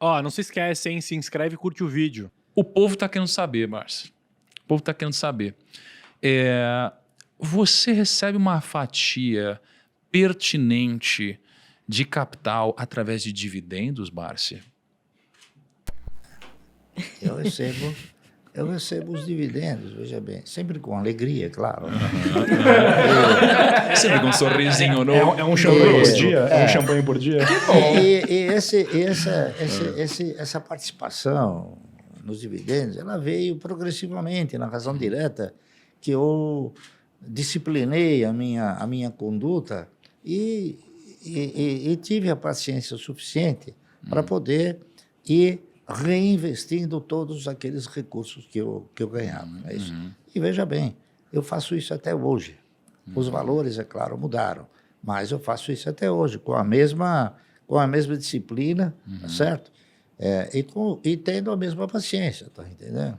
Ó, não se esquece, hein? Se inscreve e curte o vídeo. O povo tá querendo saber, Márcio. O povo tá querendo saber. Você recebe uma fatia pertinente de capital através de dividendos, Márcio? Eu recebo os dividendos, veja bem, sempre com alegria, claro. Sempre com um sorrisinho no... É um champanhe por dia? É um champanhe por dia? Essa participação nos dividendos, ela veio progressivamente, na razão direta, que eu disciplinei a minha conduta e tive a paciência suficiente para poder ir reinvestindo todos aqueles recursos que eu ganhava. É isso? E veja bem, eu faço isso até hoje. Os valores, é claro, mudaram, mas eu faço isso até hoje, com a mesma disciplina, tá certo? E tendo a mesma paciência, tá entendendo?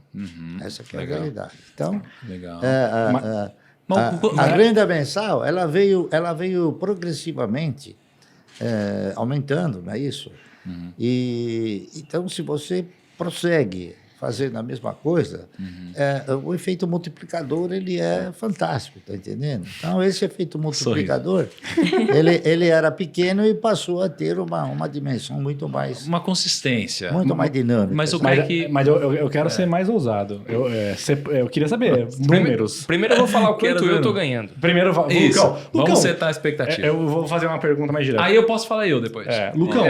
Essa que é a realidade. Então, Legal. a renda mensal, ela veio progressivamente aumentando, não é isso? E então, se você prossegue fazendo a mesma coisa, o efeito multiplicador ele é fantástico, tá entendendo? Então, esse efeito multiplicador, ele era pequeno e passou a ter uma dimensão muito mais... Uma consistência. Muito mais dinâmica. Mas o cara que... Mas eu quero ser mais ousado. Eu queria saber números. Primeiro eu vou falar o quanto eu tô ganhando. Primeiro, Isso. Lucão, Vamos setar a expectativa. eu vou fazer uma pergunta mais direta. Aí eu posso falar eu depois. Lucão,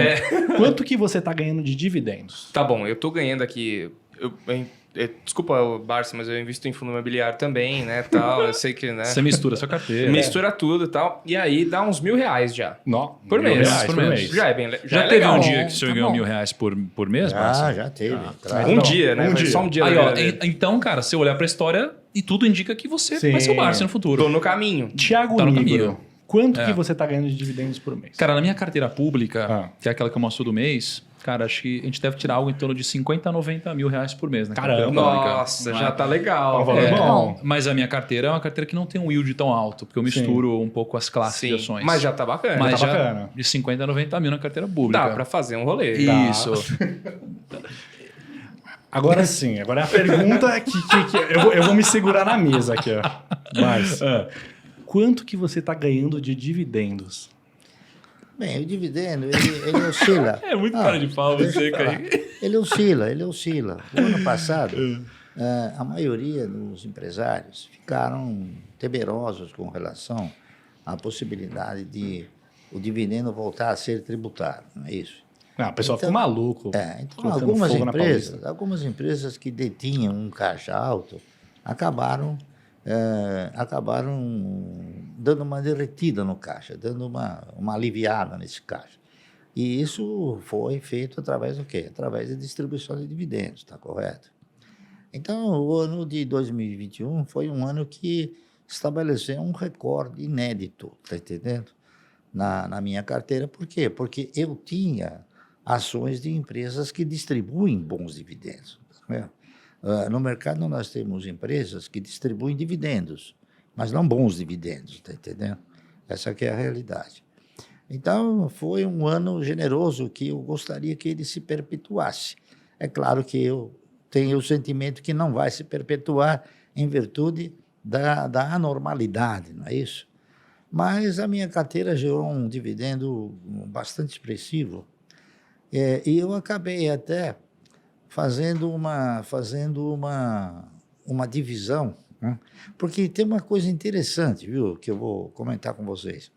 quanto que você tá ganhando de dividendos? Tá bom, eu tô ganhando aqui... Desculpa, Barça, mas eu invisto em fundo imobiliário também, né, tal, eu sei que, né... Você mistura a sua carteira. Mistura tudo e tal, e aí dá uns R$1.000 já. Por mês. Por mês. Já é bem Já teve legal. um dia que o senhor ganhou R$1.000 por mês, Márcio? Já teve. Claro. Um dia, né? Um dia. Só um dia. Aí, da ó, vida dele. então, cara, se eu olhar pra história, e tudo indica que você Sim. vai ser o Márcio no futuro. Tô no caminho. Tiago Tá no Nigro, caminho. quanto que você tá ganhando de dividendos por mês? Cara, na minha carteira pública, que é aquela que eu mostro do mês, cara, acho que a gente deve tirar algo em torno de 50 a 90 mil reais por mês. Caramba. Nossa, já tá legal. Um valor bom. Mas a minha carteira é uma carteira que não tem um yield tão alto, porque eu misturo um pouco as classes de Sim, ações. mas já tá bacana. Mas tá já bacana. de 50 a 90 mil na carteira pública. Dá pra fazer um rolê. Isso. Agora sim, agora é a pergunta que eu vou me segurar na mesa aqui, ó. Mas, quanto que você tá ganhando de dividendos? Bem, o dividendo, ele oscila. É muito cara de pau Deixa você, eu falar. cara. Ele oscila. O ano passado, a maioria dos empresários ficaram temerosos com relação à possibilidade de o dividendo voltar a ser tributário, não é isso? O pessoal ficou maluco. Então colocando fogo na Paulista. algumas empresas que detinham um caixa alto acabaram dando uma derretida no caixa, dando uma aliviada nesse caixa. E isso foi feito através do quê? Através da distribuição de dividendos, está correto? Então, o ano de 2021 foi um ano que estabeleceu um recorde inédito, está entendendo? Na minha carteira. Por quê? Porque eu tinha ações de empresas que distribuem bons dividendos. No mercado nós temos empresas que distribuem dividendos, mas não bons dividendos, está entendendo? Essa que é a realidade. Então, foi um ano generoso que eu gostaria que ele se perpetuasse. É claro que eu tenho o sentimento que não vai se perpetuar em virtude da anormalidade, não é isso? Mas a minha carteira gerou um dividendo bastante expressivo. E eu acabei até fazendo uma divisão, né? Porque tem uma coisa interessante, viu, que eu vou comentar com vocês.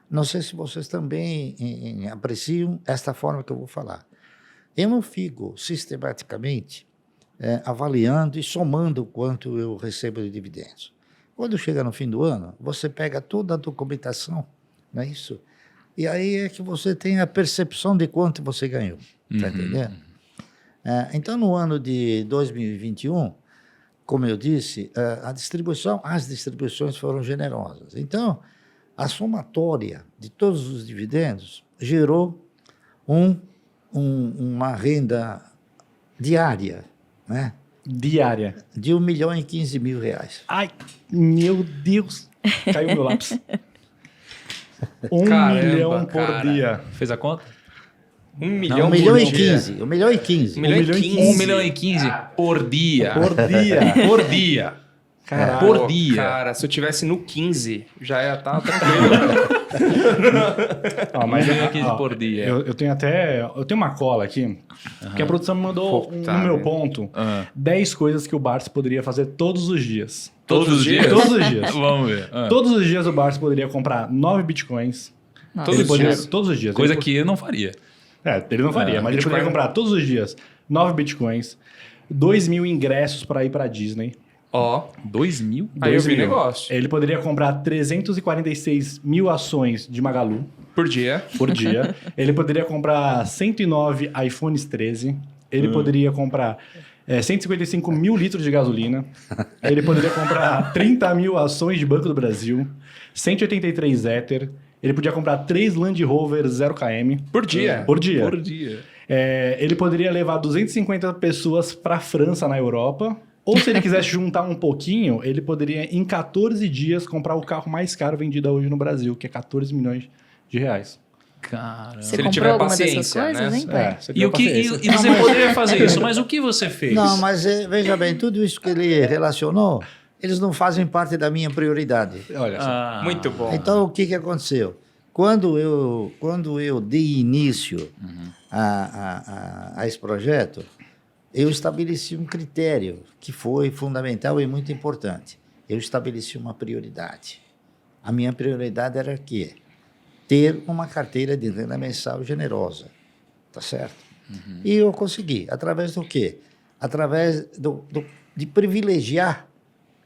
Não sei se vocês também apreciam esta forma que eu vou falar. Eu não fico sistematicamente avaliando e somando o quanto eu recebo de dividendos. Quando chega no fim do ano, você pega toda a documentação, não é isso? E aí é que você tem a percepção de quanto você ganhou, está entendendo? Então, no ano de 2021, como eu disse, as distribuições foram generosas. Então, a somatória de todos os dividendos gerou uma renda diária, né? Diária. De R$1.015.000. Ai, meu Deus. Caiu meu lápis. 1 Caramba, milhão por cara. dia. Fez a conta? 1 milhão Não, 1 milhão por e dia. 15. 1 milhão e 15. 1 milhão e 15. 1 milhão e 15 por dia. Por dia. Por dia. Caralho. Por Pô, dia. Cara, se eu tivesse no 15, já ia estar tranquilo. Ó, Mas mas 15 por dia. Eu tenho uma cola aqui, que a produção me mandou Puta no meu vida. ponto, Ah. 10 coisas que o Barça poderia fazer todos os dias. Todos os dias? Todos os dias. Vamos ver. Todos os dias o Barça poderia comprar 9 bitcoins. Todos Ele os poderia, dias? todos os dias. Coisa Ele- que eu não faria. ele não faria, mas ele Bitcoin- poderia comprar todos os dias 9 bitcoins, 2.000 ingressos para ir para Disney. Ó, 2 mil? aí eu vi 2.000. negócio. Ele poderia comprar 346 mil ações de Magalu Por dia. por dia. Ele poderia comprar 109 iPhones 13. Ele poderia comprar 155 mil litros de gasolina. Ele poderia comprar 30 mil ações de Banco do Brasil. 183 Ether. Ele podia comprar 3 Land Rover 0km. Por dia. Por dia. Por dia. Ele poderia levar 250 pessoas para a França, na Europa. Ou se ele quisesse juntar um pouquinho, ele poderia, em 14 dias, comprar o carro mais caro vendido hoje no Brasil, que é 14 milhões de reais. Cara. Se Você ele comprou tiver alguma dessas paciência, coisas, né? hein, pai? você E, o que, paciência. e você poderia fazer isso, mas o que você fez? Não, mas veja bem, tudo isso que ele relacionou, eles não fazem parte da minha prioridade. Olha só. Ah, Muito bom. Então, o que aconteceu? Quando eu dei início a esse projeto, eu estabeleci um critério que foi fundamental e muito importante. Eu estabeleci uma prioridade. A minha prioridade era que ter uma carteira de renda mensal generosa, tá certo? E eu consegui. Através do quê? Através de privilegiar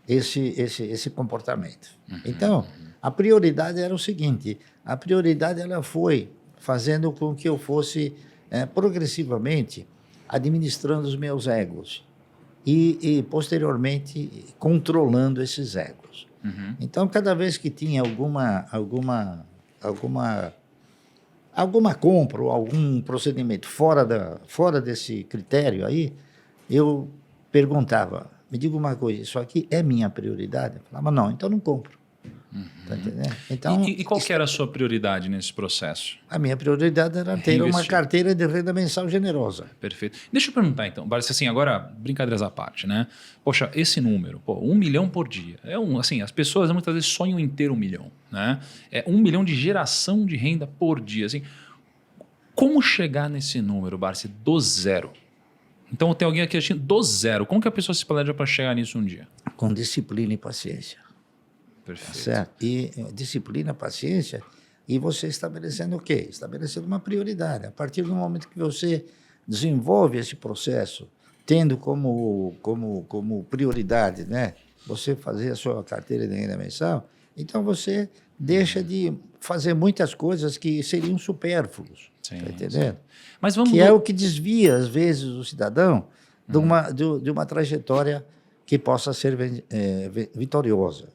esse comportamento. Então, a prioridade era o seguinte, a prioridade ela foi fazendo com que eu fosse progressivamente administrando os meus egos e posteriormente controlando esses egos. Então, cada vez que tinha alguma compra ou algum procedimento fora desse critério aí, eu perguntava, me diga uma coisa, isso aqui é minha prioridade? Eu falava, não, então não compro. Tá entendendo? Então, E qual que era a sua prioridade nesse processo? a minha prioridade era ter uma Reinvestir. carteira de renda mensal generosa. Perfeito. Deixa eu perguntar então, Barça, assim, agora, brincadeiras à parte, né? Poxa, esse número, 1 milhão por dia. Assim, as pessoas muitas vezes sonham em ter 1 milhão, né? É 1 milhão de geração de renda por dia, assim. Como chegar nesse número, Barça, do zero? Então, tem alguém aqui assistindo do zero. Como que a pessoa se planeja para chegar nisso um dia? Com disciplina e paciência. Perfeito. Certo? E disciplina, paciência, e você estabelecendo o quê? Estabelecendo uma prioridade. A partir do momento que você desenvolve esse processo, tendo como prioridade, né, você fazer a sua carteira de renda mensal, então você deixa de fazer muitas coisas que seriam supérfluos. Sim, Tá entendendo? Mas vamos... Que é o que desvia, às vezes, o cidadão de uma trajetória que possa ser vitoriosa.